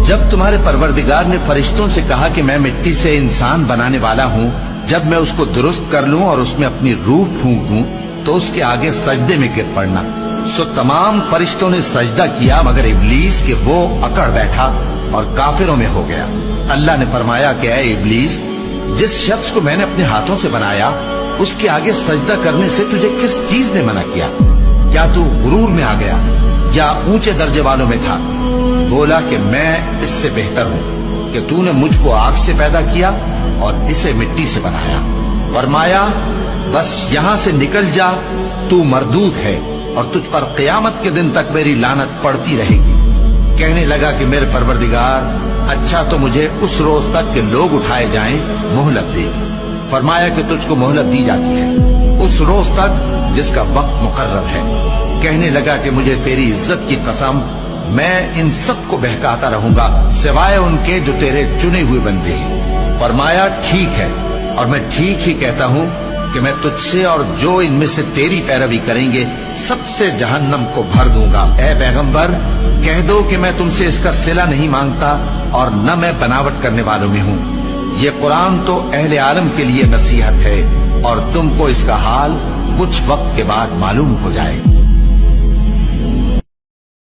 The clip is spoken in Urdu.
جب تمہارے پروردگار نے فرشتوں سے کہا کہ میں مٹی سے انسان بنانے والا ہوں، جب میں اس کو درست کر لوں اور اس میں اپنی روح پھونک دوں تو اس کے آگے سجدے میں گر پڑنا۔ سو تمام فرشتوں نے سجدہ کیا مگر ابلیس کہ وہ اکڑ بیٹھا اور کافروں میں ہو گیا۔ اللہ نے فرمایا کہ اے ابلیس، جس شخص کو میں نے اپنے ہاتھوں سے بنایا اس کے آگے سجدہ کرنے سے تجھے کس چیز نے منع کیا؟ کیا تو غرور میں آ گیا یا اونچے درجے والوں میں تھا؟ بولا کہ میں اس سے بہتر ہوں کہ تو نے مجھ کو آگ سے پیدا کیا اور اسے مٹی سے بنایا۔ فرمایا بس یہاں سے نکل جا، تو مردود ہے اور تجھ پر قیامت کے دن تک میری لعنت پڑتی رہے گی۔ کہنے لگا کہ میرے پروردگار، اچھا تو مجھے اس روز تک کہ لوگ اٹھائے جائیں مہلت دے۔ فرمایا کہ تجھ کو مہلت دی جاتی ہے اس روز تک جس کا وقت مقرر ہے۔ کہنے لگا کہ مجھے تیری عزت کی قسم، میں ان سب کو بہکاتا رہوں گا سوائے ان کے جو تیرے چنے ہوئے بندے ہیں۔ فرمایا ٹھیک ہے، اور میں ٹھیک ہی کہتا ہوں کہ میں تجھ سے اور جو ان میں سے تیری پیروی کریں گے سب سے جہنم کو بھر دوں گا۔ اے پیغمبر، کہہ دو کہ میں تم سے اس کا صلہ نہیں مانگتا اور نہ میں بناوٹ کرنے والوں میں ہوں۔ یہ قرآن تو اہل عالم کے لیے نصیحت ہے اور تم کو اس کا حال کچھ وقت کے بعد معلوم ہو جائے۔